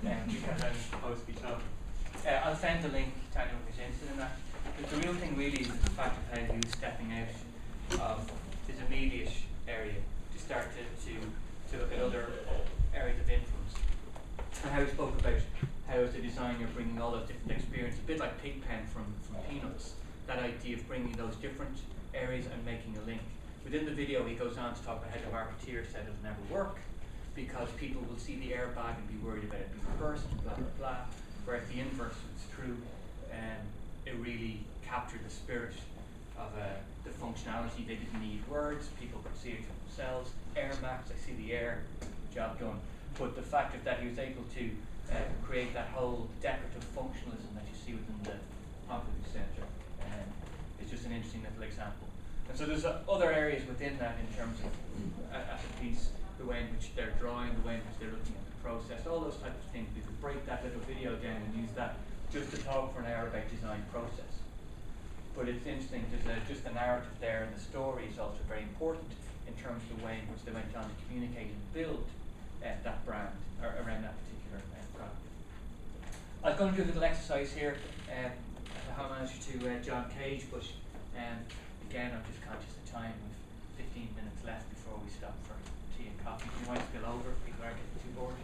because I'm supposed to be talking. I'll send a link to anyone who's interested in that. But the real thing really is the fact of how he was stepping out of his immediate area to start to look at other areas of influence. And how he spoke about how as a designer you're bringing all those different experiences, a bit like Pigpen from Peanuts, that idea of bringing those different areas and making a link. Within the video he goes on to talk about how the marketeer said it'll never work because people will see the airbag and be worried about it being burst, blah blah blah, whereas the inverse is true. It really captured the spirit of the functionality. They didn't need words, people could see it for themselves. Air Max, I see the air, job done. But the fact of that he was able to create that whole decorative functionalism that you see within the Pompidou Centre is just an interesting little example. And so there's other areas within that in terms of, as a piece, the way in which they're drawing, the way in which they're looking at the process, all those types of things. We could break that little video down and use that just to talk for an hour about design process. But it's interesting, there's just the narrative there, and the story is also very important in terms of the way in which they went on to communicate and build that brand around that particular product. I was going to do a little exercise here as a homage to John Cage, but again, I'm just conscious of time. We've 15 minutes left before we stop for tea and coffee. You might spill over if people are getting too bored.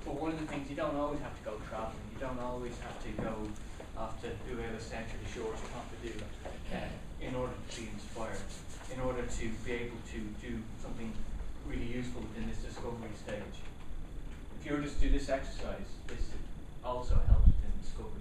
But one of the things, you don't always have to go travelling. You don't always have to go off to Uele Centre, the shores of Pompidou, in order to be inspired, in order to be able to do something really useful within this discovery stage. If you were just to do this exercise, this also helps within discovery.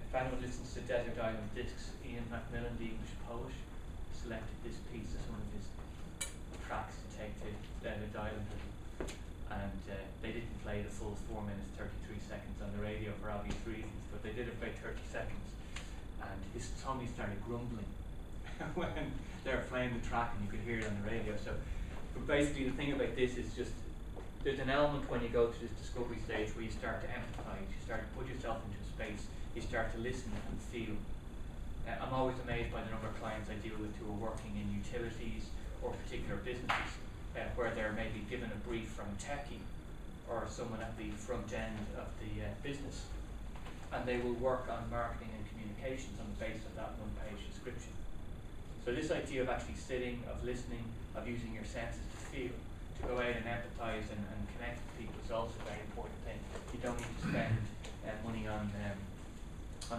If anyone listens to Desert Island Discs, Ian Macmillan, the English poet, selected this piece as one of his tracks to take to Desert Island, and they didn't play the full 4 minutes 33 seconds on the radio for obvious reasons, but they did it about 30 seconds, and his tummy started grumbling when they were playing the track, and you could hear it on the radio. So, but basically the thing about this is just, there's an element when you go to this discovery stage where you start to empathize, you start to put yourself into a space, you start to listen and feel. I'm always amazed by the number of clients I deal with who are working in utilities or particular businesses where they're maybe given a brief from a techie or someone at the front end of the business, and they will work on marketing and communications on the basis of that one-page description. So this idea of actually sitting, of listening, of using your senses to feel, to go out and empathize and connect with people is also a very important thing. You don't need to spend money on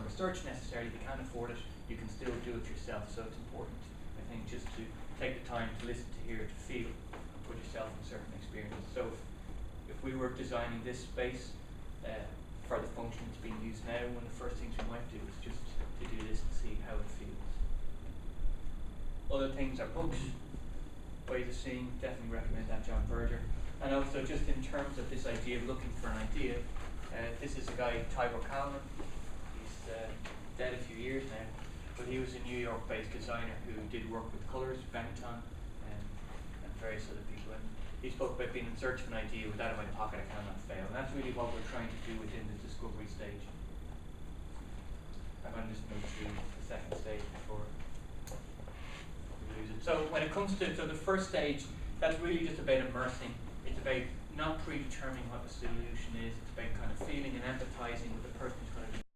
research necessarily. If you can't afford it, you can still do it yourself. So it's important, I think, just to take the time to listen, to hear, to feel, and put yourself in certain experiences. So if we were designing this space for the function it's being used now, one of the first things we might do is just to do this and see how it feels. Other things are books, ways of seeing, definitely recommend that, John Berger. And also just in terms of this idea of looking for an idea, this is a guy, Tibor Kalman. Dead a few years now, but he was a New York-based designer who did work with colours, Benetton, and various other people. And he spoke about being in search of an idea, with that in my pocket I cannot fail. And that's really what we're trying to do within the discovery stage. I'm going to just move to the second stage before we lose it. So when it comes to the first stage, that's really just about immersing. It's about not predetermining what the solution is. It's about